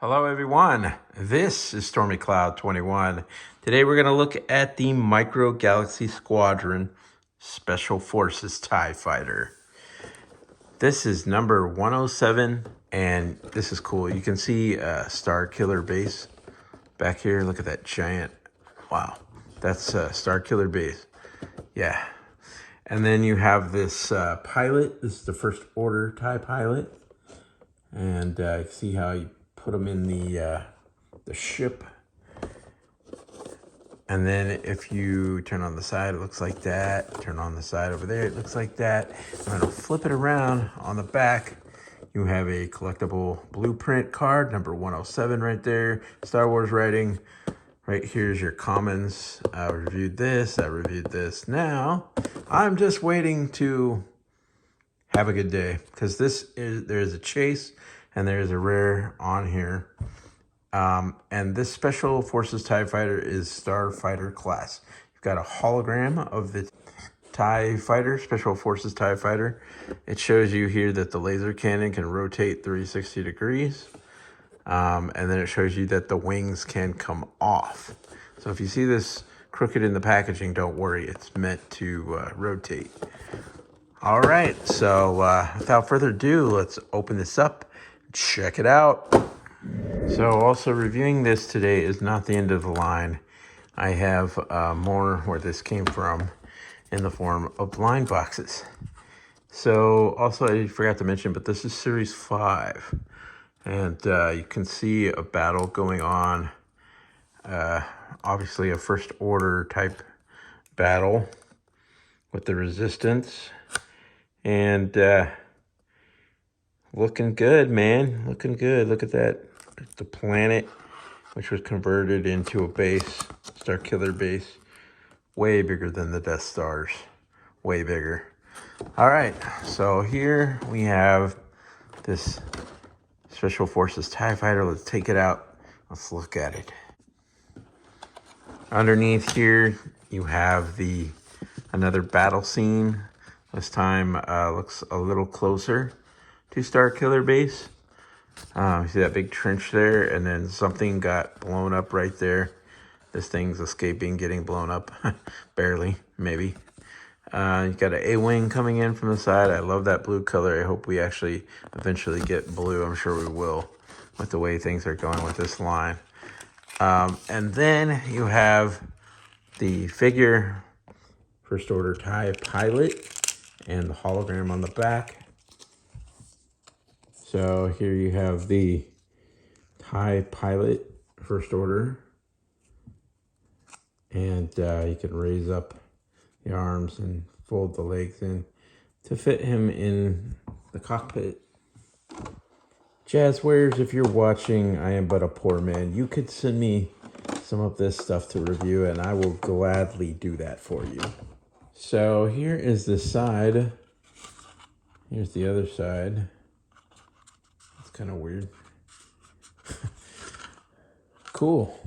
Hello everyone, this is Stormy Cloud 21. Today we're going to look at the Micro Galaxy Squadron Special Forces TIE Fighter. This is number 107 and this is cool. You can see Star Killer base back here. Look at that giant, wow, that's Star Killer base. Yeah. And then you have this pilot. This is the First Order TIE pilot. And you see how you put them in the ship. And then if you turn on the side, it looks like that. Turn on the side over there, it looks like that. I'm gonna flip it around. On the back, you have a collectible blueprint card, number 107 right there. Star Wars writing. Right here's your commons. I reviewed this, I reviewed this. Now, I'm just waiting to have a good day, because there's a chase and there's a rare on here. And this Special Forces TIE Fighter is Starfighter class. You've got a hologram of the TIE Fighter, Special Forces TIE Fighter. It shows you here that the laser cannon can rotate 360 degrees. And then it shows you that the wings can come off. So if you see this crooked in the packaging, don't worry, it's meant to rotate. All right, so without further ado, let's open this up, check it out. So also reviewing this today is not the end of the line. I have more where this came from in the form of blind boxes. So also I forgot to mention, but this is Series 5. And you can see a battle going on. Obviously a First Order type battle with the Resistance. And looking good, man. Looking good. Look at that. The planet, which was converted into a base, Star Killer base. Way bigger than the Death Stars. Way bigger. All right. So here we have this Special Forces TIE Fighter. Let's take it out. Let's look at it. Underneath here, you have another battle scene. This time looks a little closer to Star Killer base. You see that big trench there, and then something got blown up right there. This thing's escaping, getting blown up. Barely, maybe. You got an A-wing coming in from the side. I love that blue color. I hope we actually eventually get blue. I'm sure we will with the way things are going with this line. And then you have the figure, First Order TIE pilot, and the hologram on the back. So here you have the TIE pilot, First Order. And you can raise up the arms and fold the legs in to fit him in the cockpit. Jazzwares, if you're watching, I am but a poor man. You could send me some of this stuff to review and I will gladly do that for you. So here is the side. Here's the other side. It's kind of weird. Cool.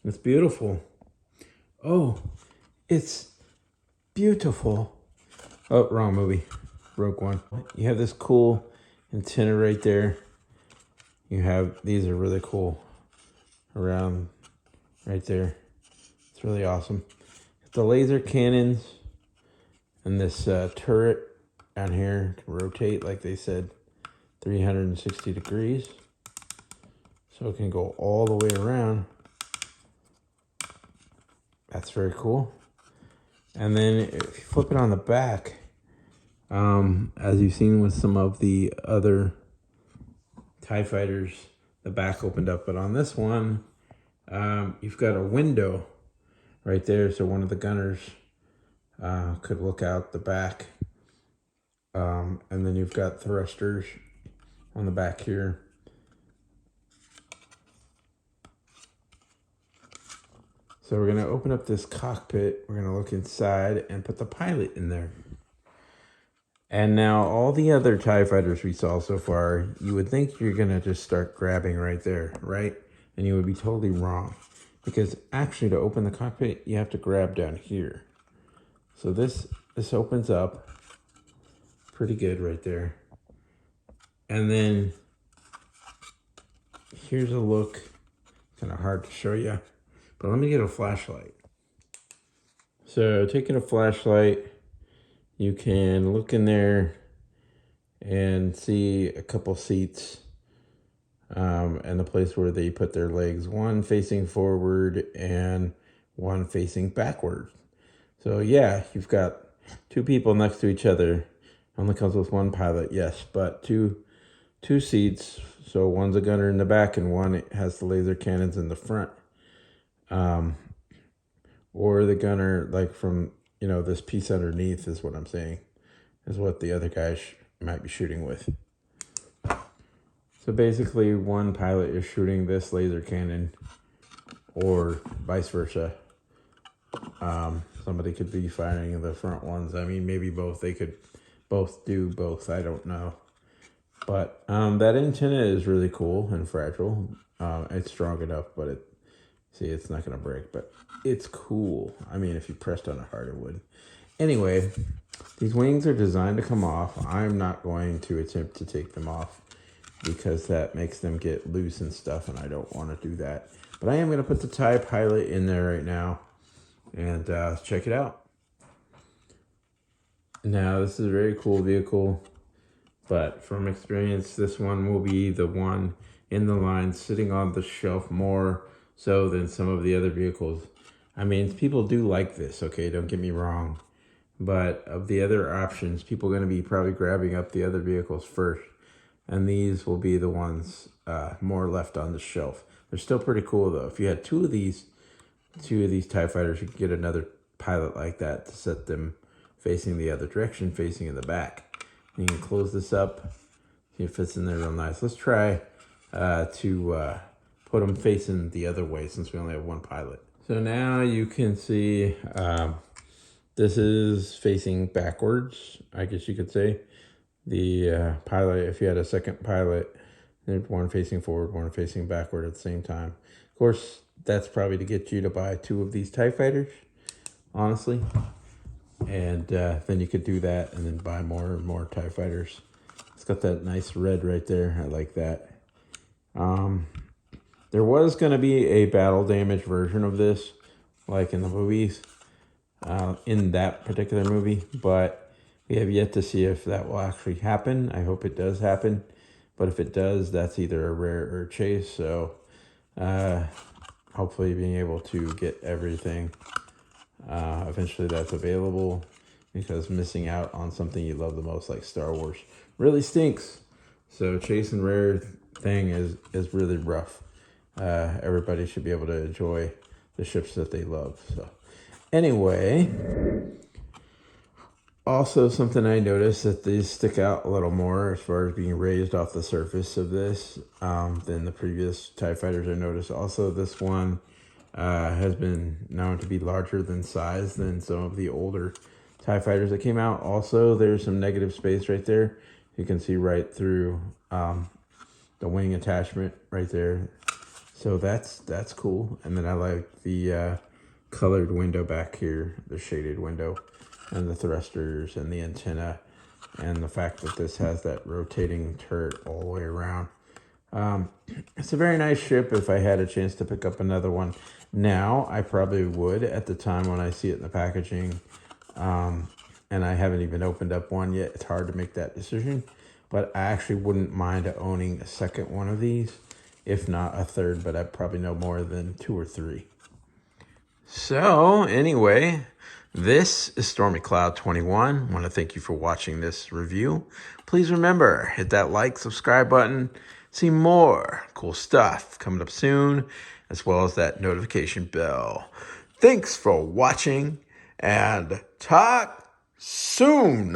It's beautiful. Oh, it's beautiful. Oh, wrong movie. Rogue One. You have this cool antenna right there. You have, these are really cool around right there. It's really awesome. The laser cannons and this turret down here can rotate, like they said, 360 degrees. So it can go all the way around. That's very cool. And then if you flip it on the back, as you've seen with some of the other TIE fighters, the back opened up. But on this one, you've got a window right there. So one of the gunners could look out the back. And then you've got thrusters on the back here. So we're going to open up this cockpit. We're going to look inside and put the pilot in there. And now all the other TIE fighters we saw so far, you would think you're going to just start grabbing right there, right? And you would be totally wrong. Because actually to open the cockpit, you have to grab down here. So this opens up pretty good right there. And then here's a look. Kind of hard to show you, but let me get a flashlight. So taking a flashlight, you can look in there and see a couple seats and the place where they put their legs, one facing forward and one facing backward. So yeah, you've got two people next to each other. Only comes with one pilot, yes, but two seats. So one's a gunner in the back and one has the laser cannons in the front. Or the gunner, like from, this piece underneath is what I'm saying, is what the other guy might be shooting with. So basically one pilot is shooting this laser cannon or vice versa. Somebody could be firing the front ones. I mean, maybe both. They could both do both. I don't know. But that antenna is really cool and fragile. It's strong enough, but it's not going to break. But it's cool. I mean, if you pressed on it hard, it would. Anyway, these wings are designed to come off. I'm not going to attempt to take them off because that makes them get loose and stuff, and I don't want to do that. But I am going to put the TIE Pilot in there right now and check it out. Now, this is a very cool vehicle, but from experience, this one will be the one in the line sitting on the shelf more so than some of the other vehicles. I mean, people do like this, okay? Don't get me wrong. But of the other options, people are going to be probably grabbing up the other vehicles first. And these will be the ones more left on the shelf. They're still pretty cool, though. If you had two of these TIE Fighters, you could get another pilot like that to set them facing the other direction, facing in the back. And you can close this up. See if it fits in there real nice. Let's try to put them facing the other way since we only have one pilot. So now you can see this is facing backwards, I guess you could say. The pilot, if you had a second pilot, there's one facing forward, one facing backward at the same time. Of course, that's probably to get you to buy two of these TIE Fighters, honestly. And then you could do that and then buy more and more TIE Fighters. It's got that nice red right there. I like that. There was going to be a battle damage version of this, like in the movies, in that particular movie, but we have yet to see if that will actually happen. I hope it does happen, but if it does, that's either a rare or a chase, so hopefully being able to get everything. Eventually that's available, because missing out on something you love the most, like Star Wars, really stinks. So chase and rare thing is really rough. Everybody should be able to enjoy the ships that they love. So anyway, also something I noticed that these stick out a little more as far as being raised off the surface of this than the previous TIE Fighters I noticed. Also, this one has been known to be larger than size than some of the older TIE Fighters that came out. Also, there's some negative space right there. You can see right through the wing attachment right there. So that's cool. And then I like the colored window back here, the shaded window, and the thrusters and the antenna, and the fact that this has that rotating turret all the way around. It's a very nice ship. If I had a chance to pick up another one now, I probably would at the time when I see it in the packaging. And I haven't even opened up one yet. It's hard to make that decision, but I actually wouldn't mind owning a second one of these, if not a third, but I'd probably no more than 2 or 3. So anyway, this is Stormy Cloud 21. I want to thank you for watching this review. Please remember, hit that like, subscribe button. See more cool stuff coming up soon, as well as that notification bell. Thanks for watching, and talk soon.